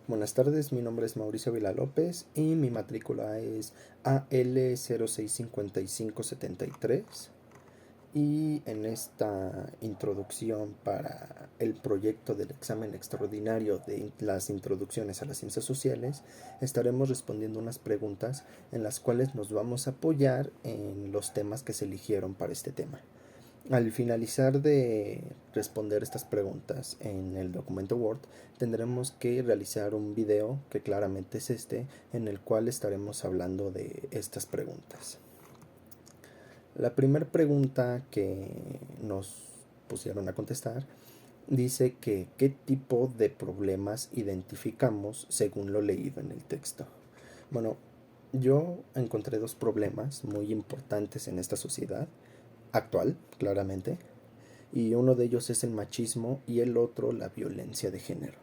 Buenas tardes, mi nombre es Mauricio Vila López y mi matrícula es AL065573 y en esta introducción para el proyecto del examen extraordinario de las introducciones a las ciencias sociales estaremos respondiendo unas preguntas en las cuales nos vamos a apoyar en los temas que se eligieron para este tema. Al finalizar de responder estas preguntas en el documento Word, tendremos que realizar un video que claramente es este, en el cual estaremos hablando de estas preguntas. La primera pregunta que nos pusieron a contestar dice que qué tipo de problemas identificamos según lo leído en el texto. Bueno, yo encontré dos problemas muy importantes en esta sociedad actual, claramente, y uno de ellos es el machismo y el otro la violencia de género.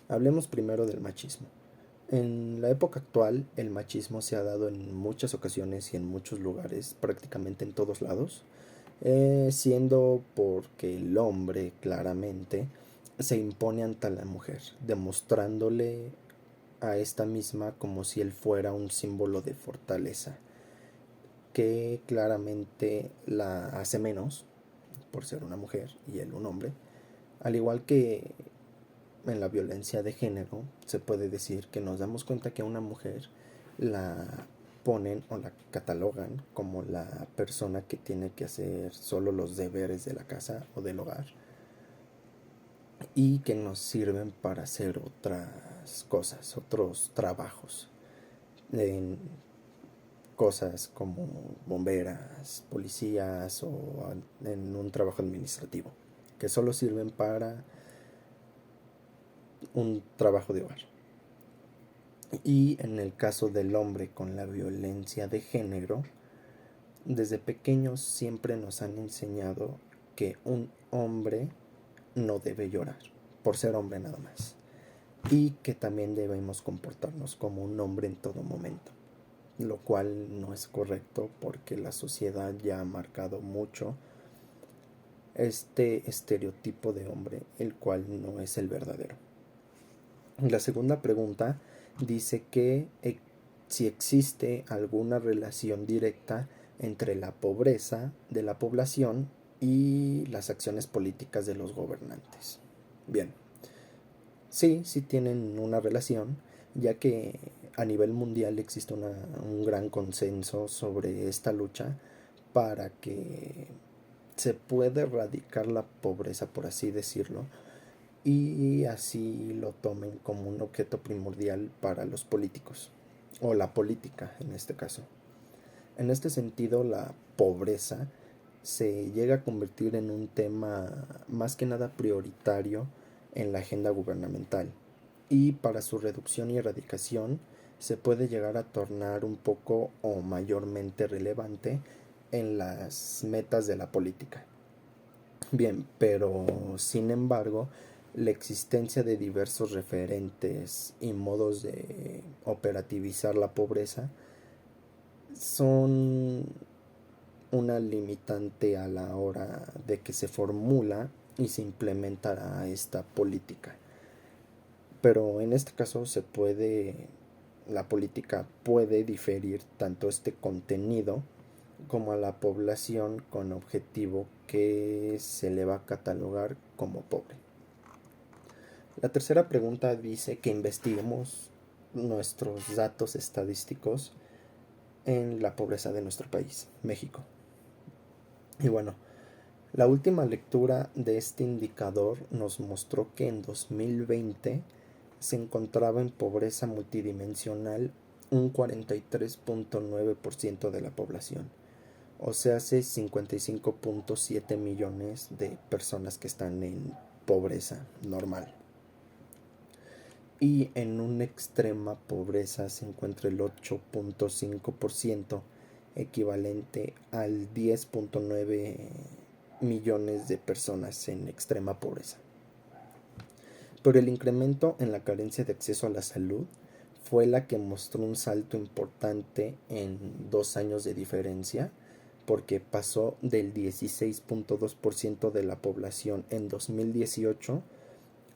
Hablemos primero del machismo. En la época actual, el machismo se ha dado en muchas ocasiones y en muchos lugares, prácticamente en todos lados, siendo porque el hombre claramente se impone ante la mujer, demostrándole a esta misma como si él fuera un símbolo de fortaleza, que claramente la hace menos por ser una mujer y él un hombre. Al igual que en la violencia de género, se puede decir que nos damos cuenta que a una mujer la ponen o la catalogan como la persona que tiene que hacer solo los deberes de la casa o del hogar y que nos sirven para hacer otras cosas, otros trabajos, en cosas como bomberas, policías o en un trabajo administrativo, que solo sirven para un trabajo de hogar. Y en el caso del hombre con la violencia de género, desde pequeños siempre nos han enseñado que un hombre no debe llorar por ser hombre nada más, y que también debemos comportarnos como un hombre en todo momento, lo cual no es correcto porque la sociedad ya ha marcado mucho este estereotipo de hombre, el cual no es el verdadero. La segunda pregunta dice que si existe alguna relación directa entre la pobreza de la población y las acciones políticas de los gobernantes. Bien, sí tienen una relación, ya que a nivel mundial existe un gran consenso sobre esta lucha para que se pueda erradicar la pobreza, por así decirlo, y así lo tomen como un objeto primordial para los políticos, o la política en este caso. En este sentido, la pobreza se llega a convertir en un tema más que nada prioritario en la agenda gubernamental, y para su reducción y erradicación se puede llegar a tornar un poco o mayormente relevante en las metas de la política. Bien, pero sin embargo, la existencia de diversos referentes y modos de operativizar la pobreza son una limitante a la hora de que se formula y se implementará esta política. Pero en este caso la política puede diferir tanto este contenido como a la población con objetivo que se le va a catalogar como pobre. La tercera pregunta dice que investiguemos nuestros datos estadísticos en la pobreza de nuestro país, México. Y bueno, la última lectura de este indicador nos mostró que en 2020 se encontraba en pobreza multidimensional un 43.9% de la población, o sea, hace 55.7 millones de personas que están en pobreza normal. Y en una extrema pobreza se encuentra el 8.5%, equivalente al 10.9 millones de personas en extrema pobreza. Pero el incremento en la carencia de acceso a la salud fue la que mostró un salto importante en 2 años de diferencia, porque pasó del 16.2% de la población en 2018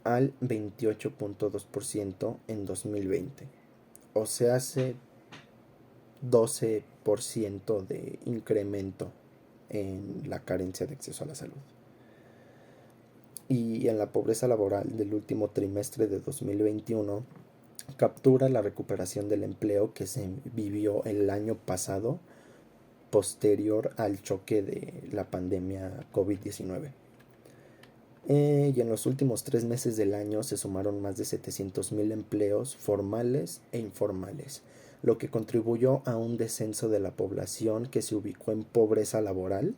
al 28.2% en 2020. O sea, hace 12% de incremento en la carencia de acceso a la salud. Y en la pobreza laboral del último trimestre de 2021 captura la recuperación del empleo que se vivió el año pasado posterior al choque de la pandemia COVID-19. Y en los últimos 3 meses del año se sumaron más de 700,000 empleos formales e informales, lo que contribuyó a un descenso de la población que se ubicó en pobreza laboral.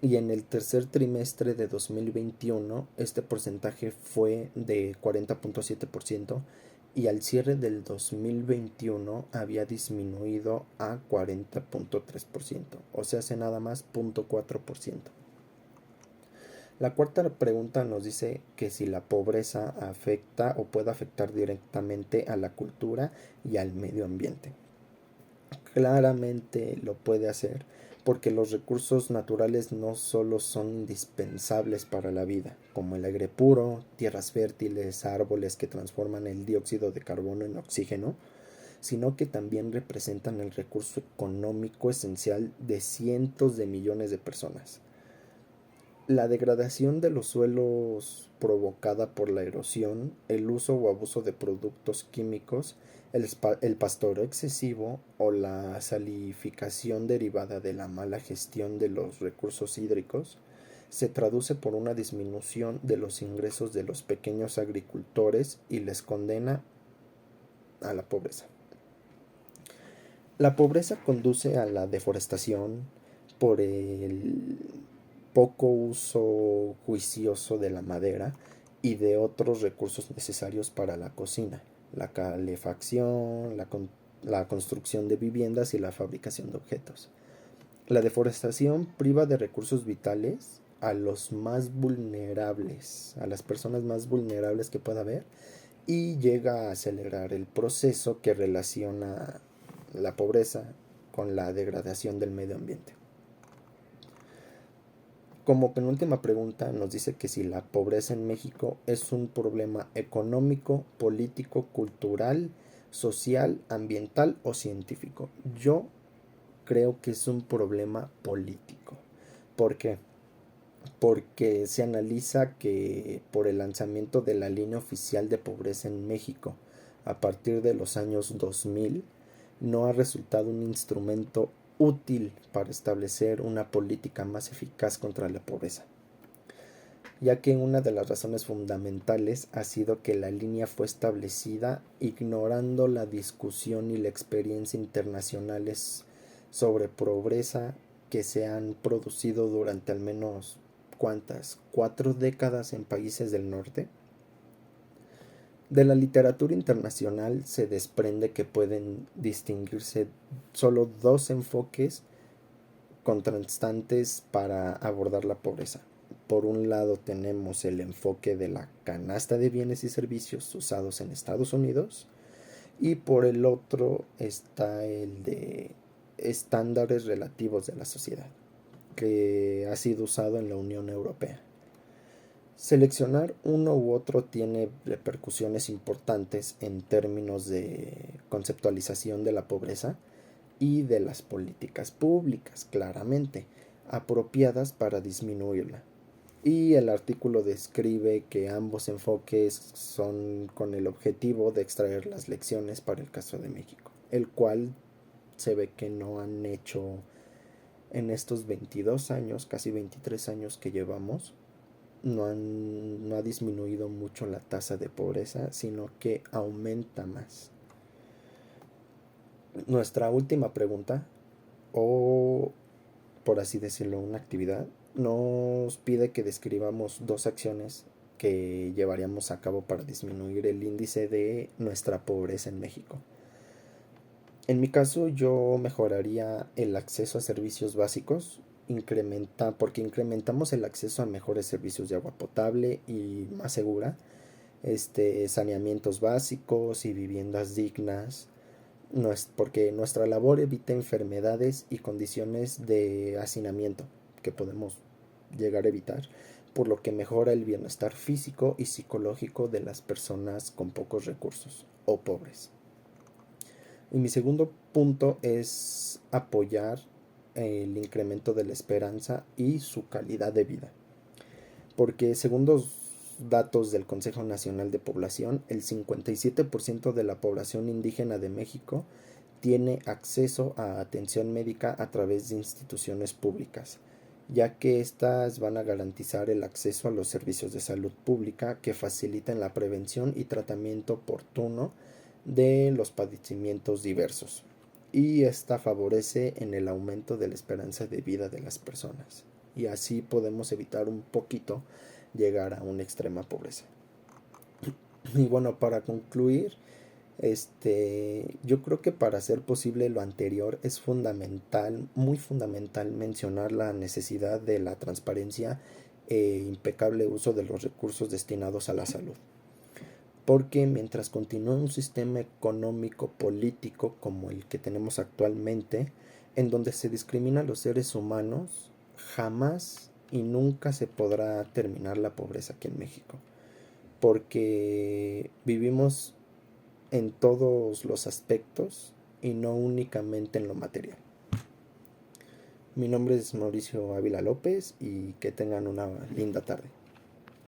Y en el tercer trimestre de 2021 este porcentaje fue de 40.7% y al cierre del 2021 había disminuido a 40.3%, o sea, hace nada más 0.4%. La cuarta pregunta nos dice que si la pobreza afecta o puede afectar directamente a la cultura y al medio ambiente. Claramente lo puede hacer porque los recursos naturales no solo son indispensables para la vida, como el aire puro, tierras fértiles, árboles que transforman el dióxido de carbono en oxígeno, sino que también representan el recurso económico esencial de cientos de millones de personas. La degradación de los suelos provocada por la erosión, el uso o abuso de productos químicos, el pastoreo excesivo o la salificación derivada de la mala gestión de los recursos hídricos se traduce por una disminución de los ingresos de los pequeños agricultores y les condena a la pobreza. La pobreza conduce a la deforestación por el poco uso juicioso de la madera y de otros recursos necesarios para la cocina, la calefacción, la construcción de viviendas y la fabricación de objetos. La deforestación priva de recursos vitales a los más vulnerables, a las personas más vulnerables que pueda haber, y llega a acelerar el proceso que relaciona la pobreza con la degradación del medio ambiente. Como penúltima pregunta nos dice que si la pobreza en México es un problema económico, político, cultural, social, ambiental o científico. Yo creo que es un problema político. ¿Por qué? Porque se analiza que por el lanzamiento de la línea oficial de pobreza en México a partir de los años 2000 no ha resultado un instrumento útil para establecer una política más eficaz contra la pobreza, ya que una de las razones fundamentales ha sido que la línea fue establecida ignorando la discusión y la experiencia internacionales sobre pobreza que se han producido durante al menos ¿cuántas? 4 décadas en países del norte. De la literatura internacional se desprende que pueden distinguirse solo dos enfoques contrastantes para abordar la pobreza. Por un lado tenemos el enfoque de la canasta de bienes y servicios usados en Estados Unidos y por el otro está el de estándares relativos de la sociedad, que ha sido usado en la Unión Europea. Seleccionar uno u otro tiene repercusiones importantes en términos de conceptualización de la pobreza y de las políticas públicas, claramente, apropiadas para disminuirla. Y el artículo describe que ambos enfoques son con el objetivo de extraer las lecciones para el caso de México, el cual se ve que no han hecho en estos 22 años, casi 23 años que llevamos. No ha disminuido mucho la tasa de pobreza, sino que aumenta más. Nuestra última pregunta, o por así decirlo, una actividad, nos pide que describamos 2 acciones que llevaríamos a cabo para disminuir el índice de nuestra pobreza en México. En mi caso, yo mejoraría el acceso a servicios básicos, porque incrementamos el acceso a mejores servicios de agua potable y más segura, saneamientos básicos y viviendas dignas, porque nuestra labor evita enfermedades y condiciones de hacinamiento que podemos llegar a evitar, por lo que mejora el bienestar físico y psicológico de las personas con pocos recursos o pobres. Y mi segundo punto es apoyar el incremento de la esperanza y su calidad de vida. Porque según los datos del Consejo Nacional de Población, el 57% de la población indígena de México tiene acceso a atención médica a través de instituciones públicas, ya que éstas van a garantizar el acceso a los servicios de salud pública que facilitan la prevención y tratamiento oportuno de los padecimientos diversos. Y esta favorece en el aumento de la esperanza de vida de las personas. Y así podemos evitar un poquito llegar a una extrema pobreza. Y bueno, para concluir, yo creo que para hacer posible lo anterior es fundamental, muy fundamental mencionar la necesidad de la transparencia e impecable uso de los recursos destinados a la salud. Porque mientras continúe un sistema económico político como el que tenemos actualmente, en donde se discrimina a los seres humanos, jamás y nunca se podrá terminar la pobreza aquí en México. Porque vivimos en todos los aspectos y no únicamente en lo material. Mi nombre es Mauricio Ávila López y que tengan una linda tarde.